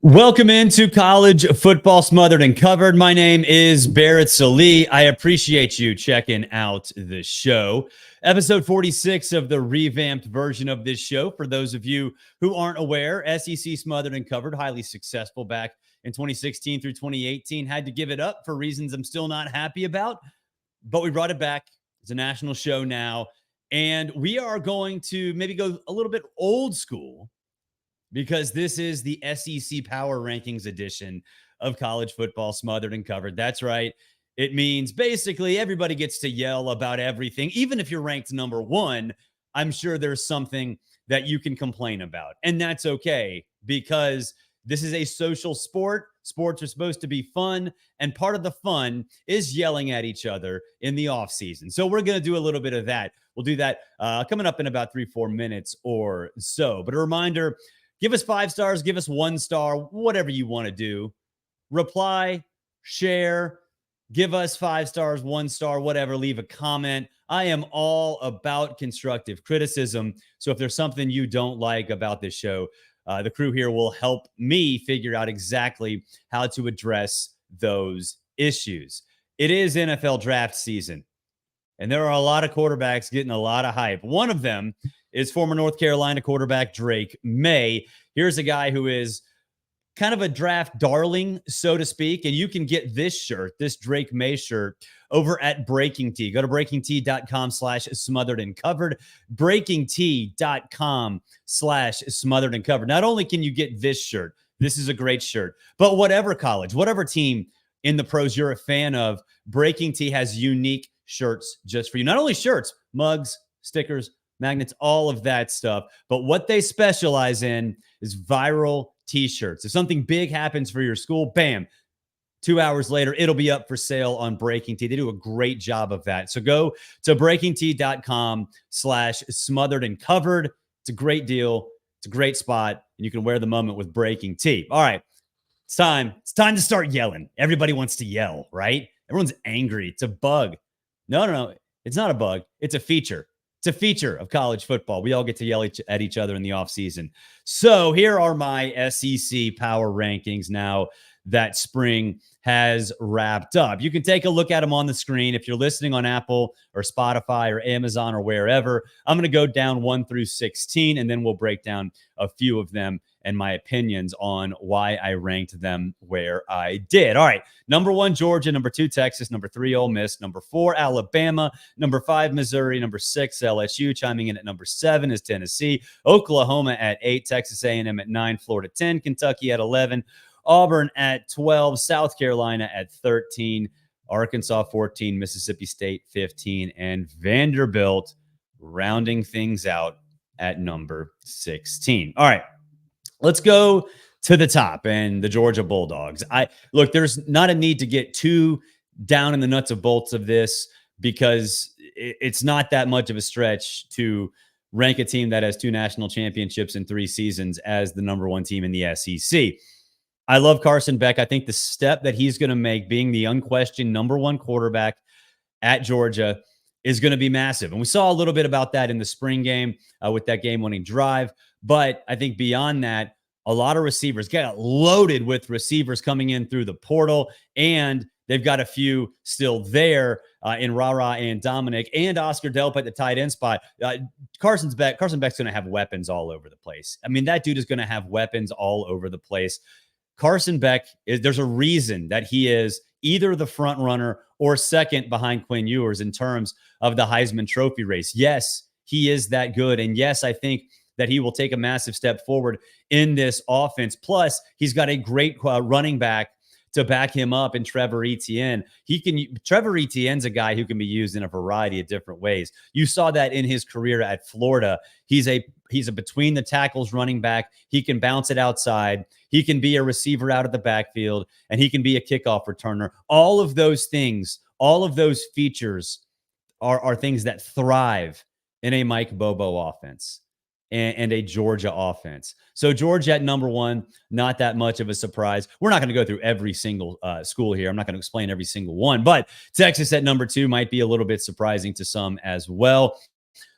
Welcome into College Football Smothered and Covered. My name is Barrett Sallee. I appreciate you checking out the show. Episode 46 of the revamped version of this show. For those of you who aren't aware, SEC Smothered and Covered, highly successful back in 2016 through 2018. Had to give it up for reasons I'm still not happy about, but we brought it back. It's a national show now, and we are going to maybe go a little bit old school, because this is the SEC Power Rankings edition of College Football Smothered and Covered. That's right. It means basically everybody gets to yell about everything. Even if you're ranked number one, I'm sure there's something that you can complain about. And that's okay, because this is a social sport. Sports are supposed to be fun, and part of the fun is yelling at each other in the offseason. So we're going to do a little bit of that. We'll do that coming up in about 3-4 minutes or so. But a reminder, give us 5 stars, give us 1 star, whatever you want to do. Reply, share, give us 5 stars, 1 star, whatever, leave a comment. I am all about constructive criticism. So if there's something you don't like about this show, the crew here will help me figure out exactly how to address those issues. It is NFL draft season, and there are a lot of quarterbacks getting a lot of hype. One of them is former North Carolina quarterback Drake May. Here's a guy who is kind of a draft darling, so to speak. And you can get this shirt, this Drake May shirt, over at Breaking Tea. Go to breakingtea.com/smothered and covered. breakingtea.com/smothered and covered. Not only can you get this shirt, this is a great shirt, but whatever college, whatever team in the pros you're a fan of, Breaking Tea has unique shirts just for you. Not only shirts, mugs, stickers, magnets, all of that stuff. But what they specialize in is viral t-shirts. If something big happens for your school, bam, 2 hours later, it'll be up for sale on Breaking Tea. They do a great job of that. So go to breakingtea.com/smothered and covered. It's a great deal. It's a great spot. And you can wear the moment with Breaking Tea. All right. It's time. It's time to start yelling. Everybody wants to yell, right? Everyone's angry. It's a bug. No. It's not a bug. It's a feature. It's a feature of college football. We all get to yell at each other in the offseason. So here are my SEC power rankings now that spring has wrapped up. You can take a look at them on the screen. If you're listening on Apple or Spotify or Amazon or wherever, I'm going to go down 1 through 16, and then we'll break down a few of them and my opinions on why I ranked them where I did. All right. Number 1, Georgia. Number 2, Texas. Number 3, Ole Miss. Number 4, Alabama. Number 5, Missouri. Number 6, LSU. Chiming in at number 7 is Tennessee. Oklahoma at 8. Texas A&M at 9. Florida 10. Kentucky at 11. Auburn at 12. South Carolina at 13. Arkansas 14. Mississippi State 15. And Vanderbilt rounding things out at number 16. All right. Let's go to the top and the Georgia Bulldogs. Look, there's not a need to get too down in the nuts and bolts of this, because it's not that much of a stretch to rank a team that has 2 national championships in 3 seasons as the number 1 team in the SEC. I love Carson Beck. I think the step that he's going to make, being the unquestioned number 1 quarterback at Georgia, is going to be massive. And we saw a little bit about that in the spring game with that game-winning drive. But I think beyond that, a lot of receivers got loaded with receivers coming in through the portal, and they've got a few still there in Rara and Dominic and Oscar Delp at the tight end spot. Carson Beck's going to have weapons all over the place. I mean, that dude is going to have weapons all over the place. Carson Beck, there's a reason that he is either the front runner or second behind Quinn Ewers in terms of the Heisman Trophy race. Yes, he is that good. And yes, I think that he will take a massive step forward in this offense. Plus, he's got a great running back to back him up in Trevor Etienne. Trevor Etienne's a guy who can be used in a variety of different ways. You saw that in his career at Florida. He's a between the tackles running back. He can bounce it outside. He can be a receiver out of the backfield, and he can be a kickoff returner. All of those things, all of those features are things that thrive in a Mike Bobo offense and a Georgia offense. So Georgia at number 1, not that much of a surprise. We're not going to go through every single school here. I'm not going to explain every single one, but Texas at number 2 might be a little bit surprising to some as well.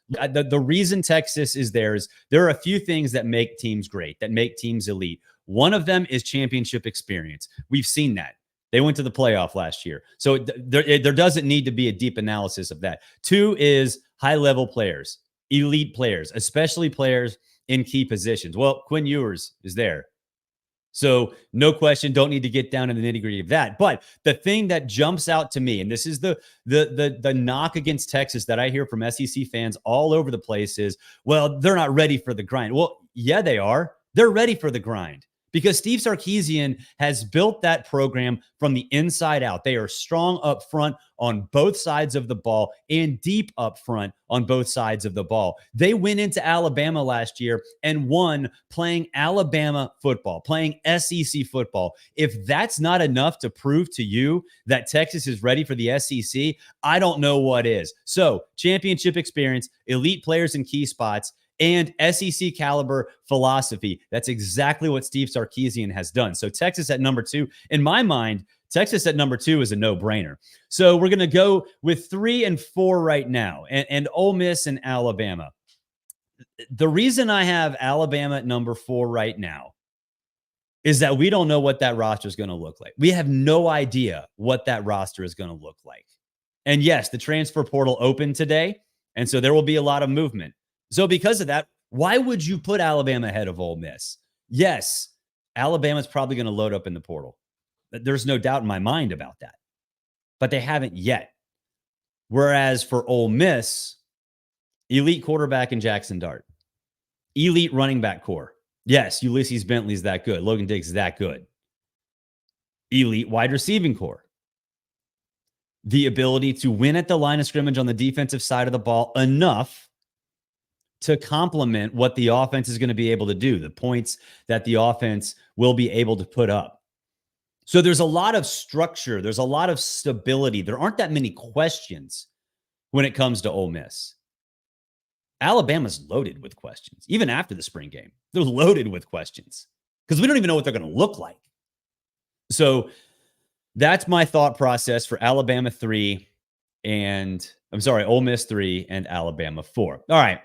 The reason Texas is there is there are a few things that make teams great, that make teams elite. One of them is championship experience. We've seen that. They went to the playoff last year. So there doesn't need to be a deep analysis of that. Two is high-level players, elite players, especially players in key positions. Well, Quinn Ewers is there. So no question, don't need to get down in the nitty-gritty of that. But the thing that jumps out to me, and this is the knock against Texas that I hear from SEC fans all over the place is, well, they're not ready for the grind. Well, yeah, they are. They're ready for the grind because Steve Sarkisian has built that program from the inside out. They are strong up front on both sides of the ball and deep up front on both sides of the ball. They went into Alabama last year and won playing Alabama football, playing SEC football. If that's not enough to prove to you that Texas is ready for the SEC, I don't know what is. So championship experience, elite players in key spots, and SEC caliber philosophy. That's exactly what Steve Sarkisian has done. So Texas at number 2, in my mind, Texas at number 2 is a no-brainer. So we're going to go with 3 and 4 right now, and Ole Miss and Alabama. The reason I have Alabama at number 4 right now is that we don't know what that roster is going to look like. We have no idea what that roster is going to look like. And yes, the transfer portal opened today, and so there will be a lot of movement. So because of that, why would you put Alabama ahead of Ole Miss? Yes, Alabama's probably going to load up in the portal. There's no doubt in my mind about that. But they haven't yet. Whereas for Ole Miss, elite quarterback in Jackson Dart. Elite running back core. Yes, Ulysses Bentley's that good. Logan Diggs is that good. Elite wide receiving core. The ability to win at the line of scrimmage on the defensive side of the ball enough to complement what the offense is going to be able to do, the points that the offense will be able to put up. So there's a lot of structure. There's a lot of stability. There aren't that many questions when it comes to Ole Miss. Alabama's loaded with questions. Even after the spring game, they're loaded with questions because we don't even know what they're going to look like. So that's my thought process for Alabama 3 and Ole Miss 3 and Alabama 4. All right.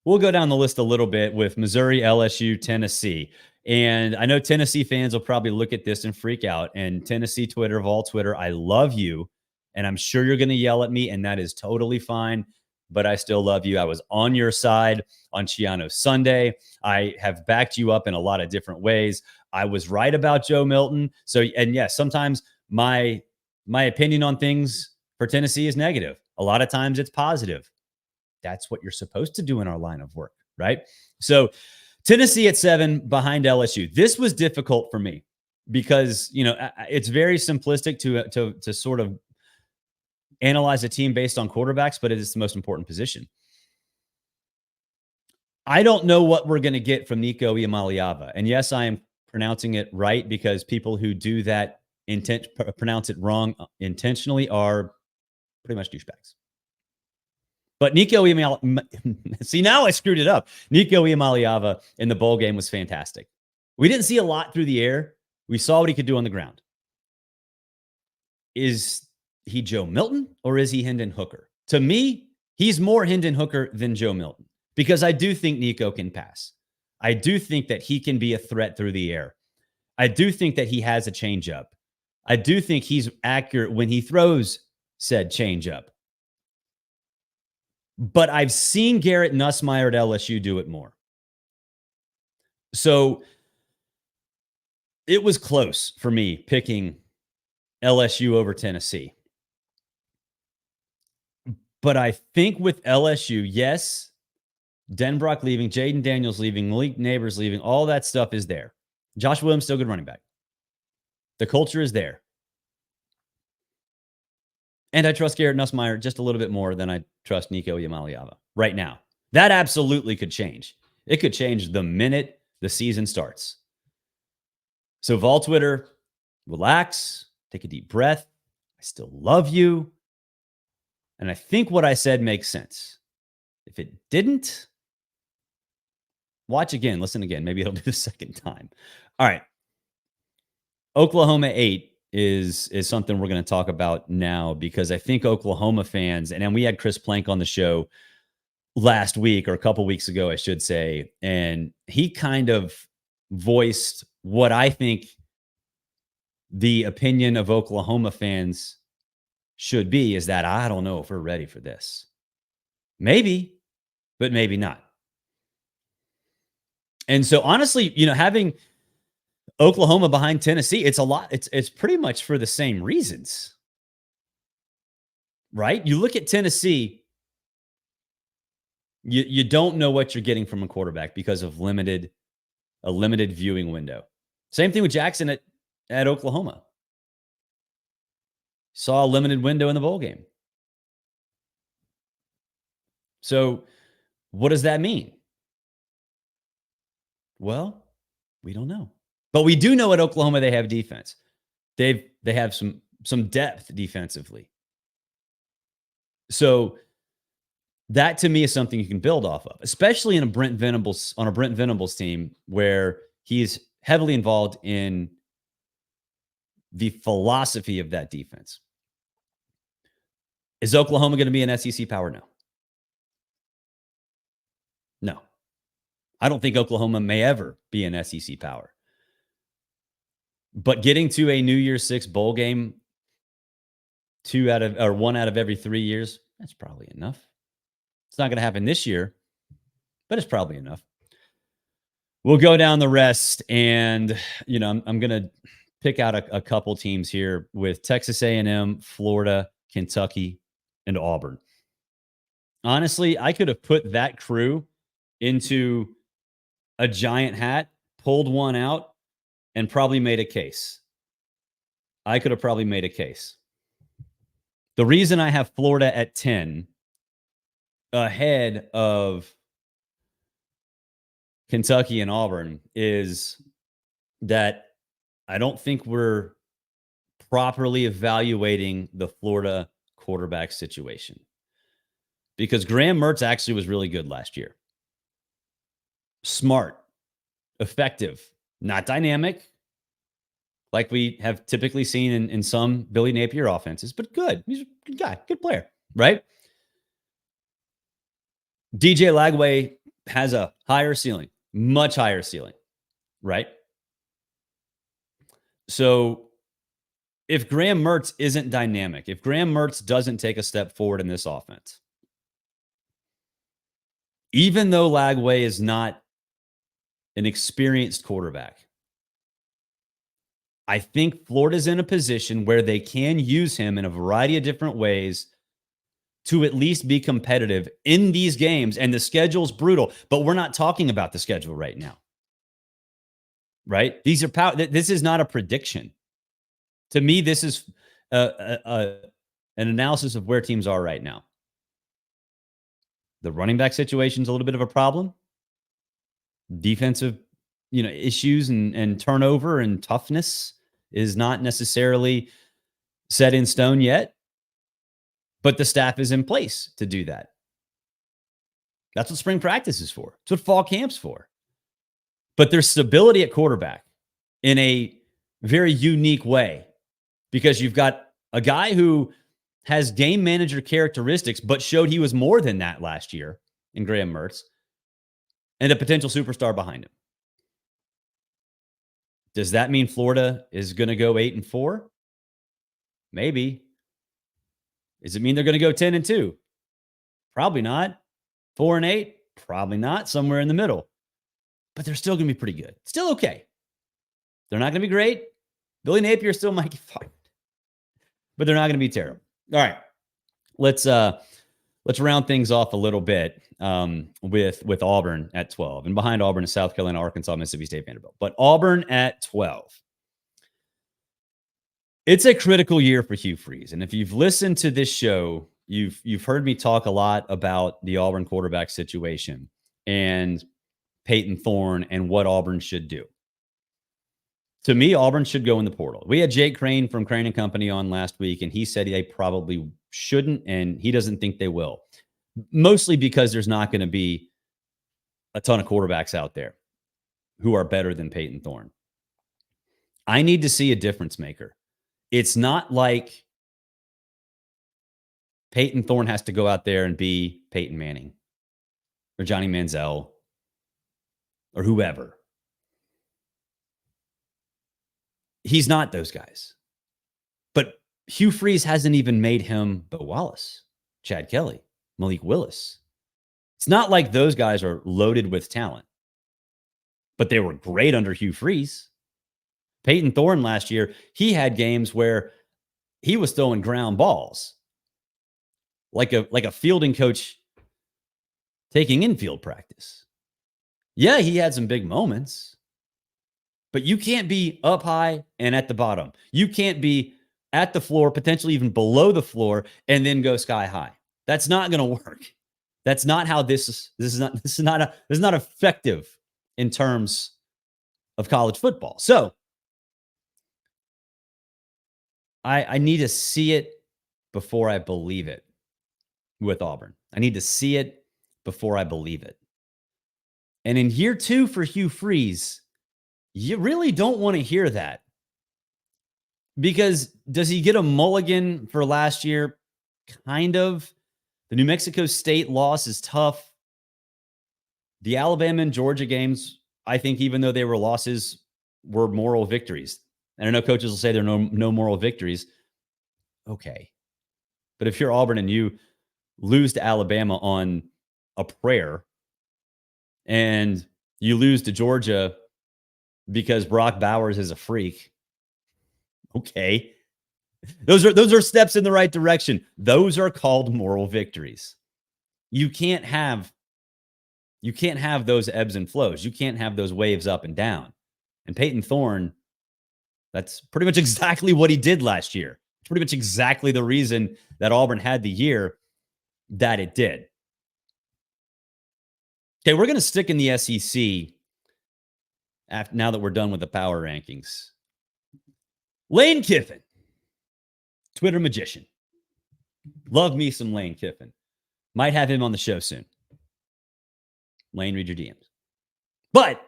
We'll go down the list a little bit with Missouri, LSU, Tennessee. And I know Tennessee fans will probably look at this and freak out. And Tennessee Twitter, of all Twitter, I love you. And I'm sure you're going to yell at me, and that is totally fine. But I still love you. I was on your side on Chiano Sunday. I have backed you up in a lot of different ways. I was right about Joe Milton. So, and yes, sometimes my opinion on things for Tennessee is negative. A lot of times it's positive. That's what you're supposed to do in our line of work, right? So Tennessee at 7 behind LSU. This was difficult for me because, it's very simplistic to sort of analyze a team based on quarterbacks, but it is the most important position. I don't know what we're going to get from Nico Iamaleava. And yes, I am pronouncing it right because people who do that pronounce it wrong intentionally are pretty much douchebags. But Nico Iamaleava, see, now I screwed it up. Nico Iamaleava in the bowl game was fantastic. We didn't see a lot through the air. We saw what he could do on the ground. Is he Joe Milton or is he Hendon Hooker? To me, he's more Hendon Hooker than Joe Milton because I do think Nico can pass. I do think that he can be a threat through the air. I do think that he has a changeup. I do think he's accurate when he throws said changeup. But I've seen Garrett Nussmeier at LSU do it more. So it was close for me picking LSU over Tennessee. But I think with LSU, yes, Denbrock leaving, Jaden Daniels leaving, Malik Neighbors leaving, all that stuff is there. Josh Williams still good running back. The culture is there. And I trust Garrett Nussmeier just a little bit more than I trust Nico Iamaleava right now. That absolutely could change. It could change the minute the season starts. So Vol Twitter, relax, take a deep breath. I still love you. And I think what I said makes sense. If it didn't, watch again, listen again. Maybe it'll do the second time. All right. Oklahoma 8 is something we're going to talk about now because I think Oklahoma fans, and we had Chris Plank on the show last week, or a couple weeks ago, I should say, and he kind of voiced what I think the opinion of Oklahoma fans should be, is that I don't know if we're ready for this. Maybe, but maybe not. And so honestly, having Oklahoma behind Tennessee, it's pretty much for the same reasons. Right? You look at Tennessee, you don't know what you're getting from a quarterback because of a limited viewing window. Same thing with Jackson at Oklahoma. Saw a limited window in the bowl game. So what does that mean? Well, we don't know. But we do know at Oklahoma they have defense. They have some depth defensively. So that to me is something you can build off of, especially on a Brent Venables team where he's heavily involved in the philosophy of that defense. Is Oklahoma going to be an SEC power? No. I don't think Oklahoma may ever be an SEC power. But getting to a New Year's Six bowl game 1 out of every 3 years, that's probably enough. It's not going to happen this year, but it's probably enough. We'll go down the rest, and I'm going to pick out a couple teams here with Texas A&M, Florida, Kentucky, and Auburn. Honestly, I could have put that crew into a giant hat, pulled one out, and probably made a case. I could have probably made a case. The reason I have Florida at 10 ahead of Kentucky and Auburn is that I don't think we're properly evaluating the Florida quarterback situation. Because Graham Mertz actually was really good last year. Smart, effective, not dynamic, like we have typically seen in some Billy Napier offenses, but good. He's a good guy, good player, right? DJ Lagway has a higher ceiling, much higher ceiling, right? So if Graham Mertz isn't dynamic, if Graham Mertz doesn't take a step forward in this offense, even though Lagway is not an experienced quarterback, I think Florida's in a position where they can use him in a variety of different ways to at least be competitive in these games. And the schedule's brutal, but we're not talking about the schedule right now. Right? These are this is not a prediction. To me, this is an analysis of where teams are right now. The running back situation is a little bit of a problem. Defensive, issues and turnover and toughness is not necessarily set in stone yet, but the staff is in place to do that. That's what spring practice is for. It's what fall camp's for. But there's stability at quarterback in a very unique way because you've got a guy who has game manager characteristics, but showed he was more than that last year in Graham Mertz, and a potential superstar behind him. Does that mean Florida is going to go 8-4? Maybe. Does it mean they're going to go 10-2? Probably not. 4-8? Probably not. Somewhere in the middle. But they're still going to be pretty good. Still okay. They're not going to be great. Billy Napier still might get fired. But they're not going to be terrible. All right. Let's round things off a little bit with Auburn at 12. And behind Auburn is South Carolina, Arkansas, Mississippi State, Vanderbilt. But Auburn at 12. It's a critical year for Hugh Freeze. And if you've listened to this show, you've heard me talk a lot about the Auburn quarterback situation and Peyton Thorne and what Auburn should do. To me, Auburn should go in the portal. We had Jake Crane from Crane & Company on last week, and he said they probably shouldn't, and he doesn't think they will. Mostly because there's not going to be a ton of quarterbacks out there who are better than Peyton Thorne. I need to see a difference maker. It's not like Peyton Thorne has to go out there and be Peyton Manning. or Johnny Manziel or whoever. He's not those guys. But Hugh Freeze hasn't even made him Bo Wallace, Chad Kelly, Malik Willis. It's not like those guys are loaded with talent, but they were great under Hugh Freeze. Peyton Thorne last year, he had games where he was throwing ground balls like a fielding coach taking infield practice. Yeah, he had some big moments, but you can't be up high and at the bottom. You can't be at the floor, potentially even below the floor, and then go sky high. That's not going to work. That's not how this is not effective in terms of college football. So I need to see it before I believe it with Auburn. I need to see it before I believe it. And in year 2 for Hugh Freeze, you really don't want to hear that. Because does he get a mulligan for last year? Kind of. The New Mexico State loss is tough. The Alabama and Georgia games, I think, even though they were losses, were moral victories. And I know coaches will say there are no moral victories. Okay. But if you're Auburn and you lose to Alabama on a prayer and you lose to Georgia because Brock Bowers is a freak, okay. Those are steps in the right direction. Those are called moral victories. You can't have those ebbs and flows. You can't have those waves up and down. And Peyton Thorne, that's pretty much exactly what he did last year. It's pretty much exactly the reason that Auburn had the year that it did. Okay, we're going to stick in the SEC now that we're done with the power rankings. Lane Kiffin, Twitter magician. Love me some Lane Kiffin. Might have him on the show soon. Lane, read your DMs. But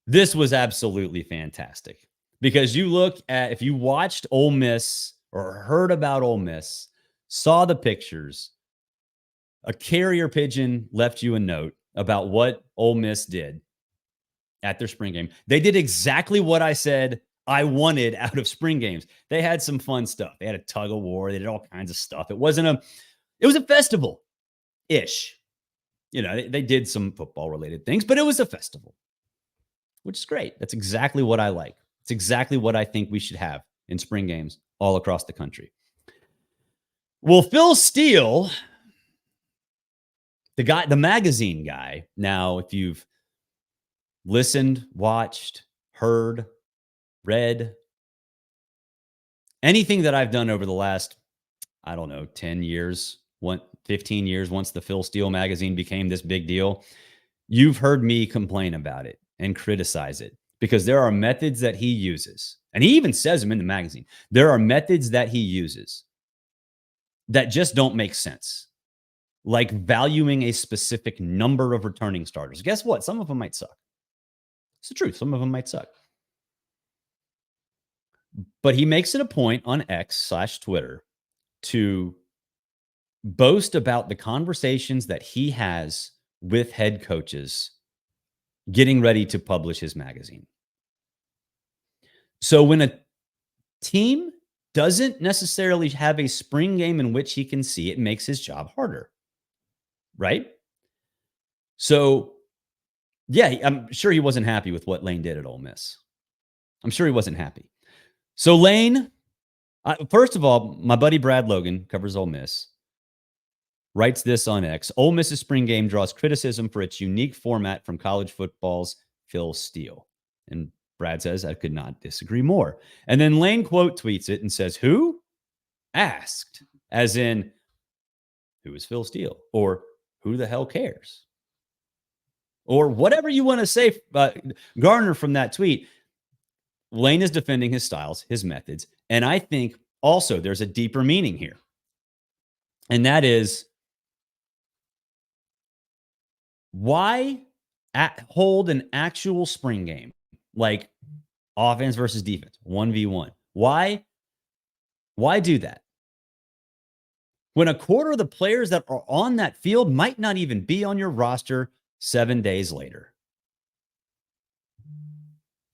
this was absolutely fantastic because you look at, if you watched Ole Miss or heard about Ole Miss, saw the pictures, a carrier pigeon left you a note about what Ole Miss did at their spring game. They did exactly what I said I wanted out of spring games. They had some fun stuff. They had a tug of war. They did all kinds of stuff. It was a festival-ish. You know, they did some football-related things, but it was a festival, which is great. That's exactly what I like. It's exactly what I think we should have in spring games all across the country. Well, Phil Steele, the magazine guy, now, if you've listened, watched, heard, read anything that I've done over the last, 10 years, 15 years, once the Phil Steele magazine became this big deal, you've heard me complain about it and criticize it because there are methods that he uses. And he even says them in the magazine. There are methods that he uses that just don't make sense. Like valuing a specific number of returning starters. Guess what? Some of them might suck. It's the truth. Some of them might suck. But he makes it a point on X/Twitter to boast about the conversations that he has with head coaches getting ready to publish his magazine. So when a team doesn't necessarily have a spring game in which he can see, it makes his job harder, right? So, yeah, I'm sure he wasn't happy with what Lane did at Ole Miss. I'm sure he wasn't happy. So Lane, first of all, my buddy Brad Logan covers Ole Miss, writes this on X. Ole Miss's spring game draws criticism for its unique format from college football's Phil Steele. And Brad says, I could not disagree more. And then Lane quote tweets it and says, who? Asked, as in, who is Phil Steele? Or who the hell cares? Or whatever you want to say, garner from that tweet. Lane is defending his styles, his methods. And I think also there's a deeper meaning here. And that is, why hold an actual spring game like offense versus defense, 1v1? Why do that? when a quarter of the players that are on that field might not even be on your roster 7 days later.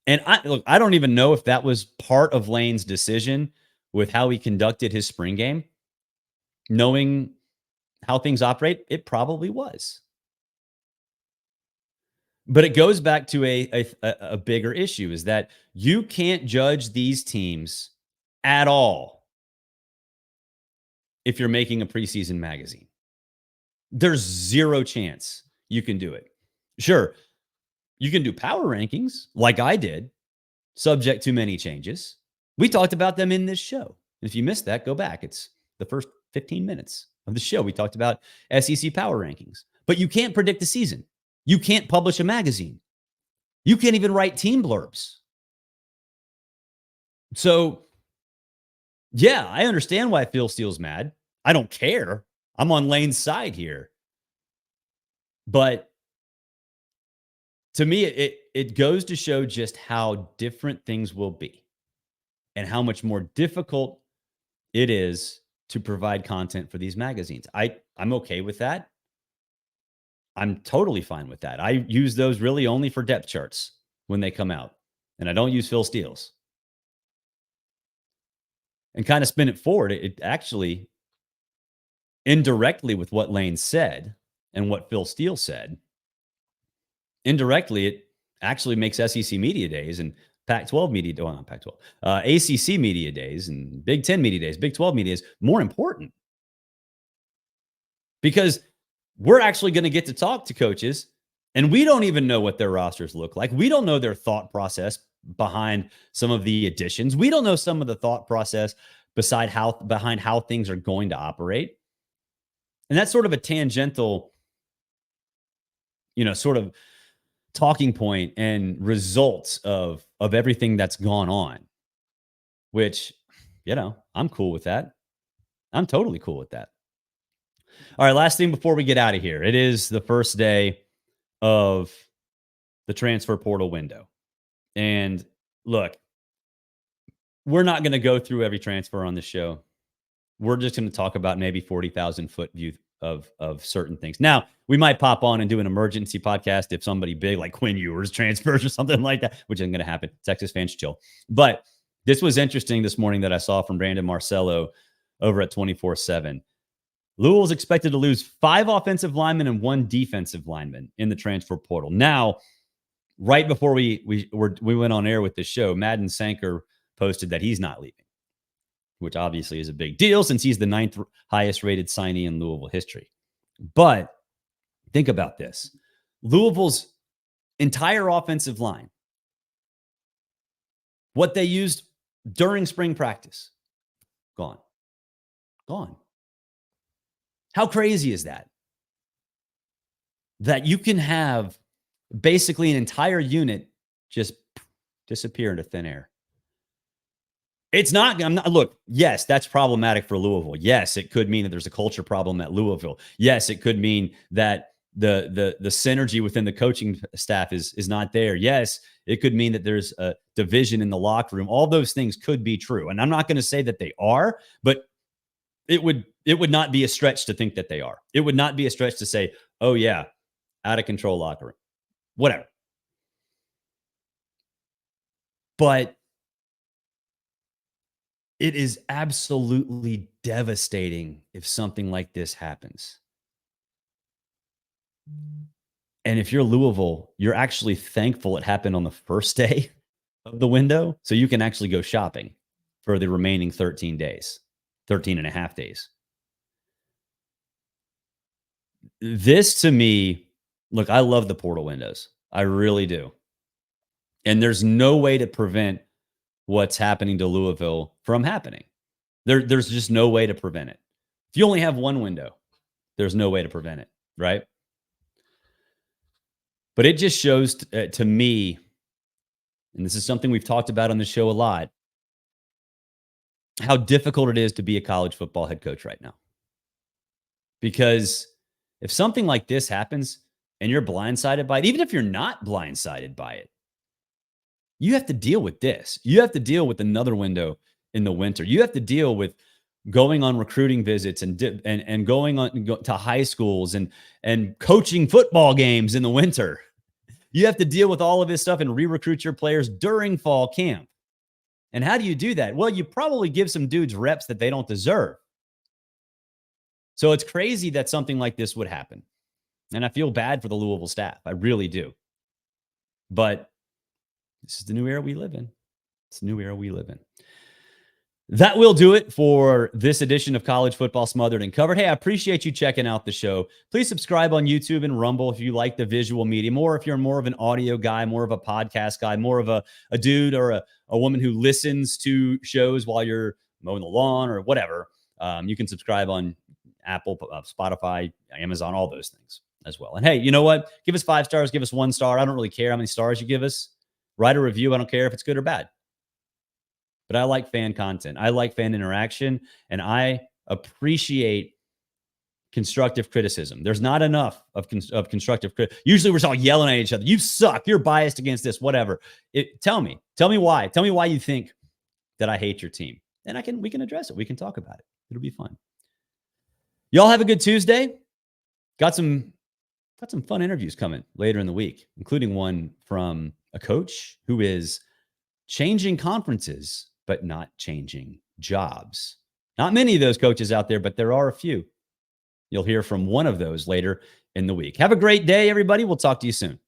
And I don't even know if that was part of Lane's decision with how he conducted his spring game. Knowing how things operate, it probably was. But it goes back to a bigger issue, is that you can't judge these teams at all if you're making a preseason magazine. There's zero chance you can do it. Sure, you can do power rankings like I did, subject to many changes. We talked about them in this show. If you missed that, go back. It's the first 15 minutes of the show. We talked about SEC power rankings. But you can't predict the season. You can't publish a magazine. You can't even write team blurbs. So, yeah, I understand why Phil Steele's mad. I don't care. I'm on Lane's side here. But to me, it goes to show just how different things will be and how much more difficult it is to provide content for these magazines. I'm okay with that. I'm totally fine with that. I use those really only for depth charts when they come out, and I don't use Phil Steele's. And kind of spin it forward, it actually, indirectly with what Lane said and what Phil Steele said, indirectly, it actually makes SEC media days and Pac-12 media, well, not Pac-12, ACC media days and Big 10 media days, Big 12 media days more important. Because we're actually going to get to talk to coaches, and we don't even know what their rosters look like. We don't know their thought process behind some of the additions. We don't know some of the thought process behind how things are going to operate. And that's sort of a tangential, sort of talking point and results of everything that's gone on, which, I'm cool with that. I'm totally cool with that. All right, last thing before we get out of here. It is the first day of the transfer portal window. And look, we're not going to go through every transfer on the show. We're just going to talk about maybe 40,000 foot view of certain things. Now, we might pop on and do an emergency podcast if somebody big like Quinn Ewers transfers or something like that, which isn't going to happen. Texas fans chill. But this was interesting this morning that I saw from Brandon Marcello over at 24/7. Louisville's expected to lose 5 offensive linemen and 1 defensive lineman in the transfer portal. Now, right before we went on air with this show, Madden Sanker posted that he's not leaving, which obviously is a big deal since he's the 9th highest rated signee in Louisville history. But think about this. Louisville's entire offensive line, what they used during spring practice, gone. How crazy is that? That you can have basically an entire unit just disappear into thin air. Look, yes, that's problematic for Louisville. Yes, it could mean that there's a culture problem at Louisville. Yes, it could mean that the synergy within the coaching staff is not there. Yes, it could mean that there's a division in the locker room. All those things could be true. And I'm not going to say that they are, but it would not be a stretch to think that they are. It would not be a stretch to say, oh yeah, out of control locker room, whatever. But it is absolutely devastating if something like this happens. And if you're Louisville, you're actually thankful it happened on the first day of the window, so you can actually go shopping for the remaining 13 and a half days. This, to me, look, I love the portal windows. I really do. And there's no way to prevent what's happening to Louisville from happening. There's just no way to prevent it. If you only have one window, there's no way to prevent it, right? But it just shows to me, and this is something we've talked about on the show a lot, how difficult it is to be a college football head coach right now. Because if something like this happens and you're blindsided by it, even if you're not blindsided by it, you have to deal with this. You have to deal with another window in the winter. You have to deal with going on recruiting visits and going on to high schools and coaching football games in the winter. You have to deal with all of this stuff and re-recruit your players during fall camp. And how do you do that? Well, you probably give some dudes reps that they don't deserve. So it's crazy that something like this would happen. And I feel bad for the Louisville staff. I really do. But this is the new era we live in. It's the new era we live in. That will do it for this edition of College Football Smothered and Covered. Hey, I appreciate you checking out the show. Please subscribe on YouTube and Rumble if you like the visual medium, or if you're more of an audio guy, more of a podcast guy, more of a dude or a woman who listens to shows while you're mowing the lawn or whatever. You can subscribe on Apple, Spotify, Amazon, all those things as well. And hey, you know what? Give us 5 stars, give us 1 star. I don't really care how many stars you give us. Write a review. I don't care if it's good or bad. But I like fan content. I like fan interaction, and I appreciate constructive criticism. There's not enough of constructive criticism. Usually we're all yelling at each other. You suck. You're biased against this, whatever. Tell me why. Tell me why you think that I hate your team. And we can address it. We can talk about it. It'll be fun. Y'all have a good Tuesday. Got some fun interviews coming later in the week, including one from a coach who is changing conferences, but not changing jobs. Not many of those coaches out there, but there are a few. You'll hear from one of those later in the week. Have a great day, everybody. We'll talk to you soon.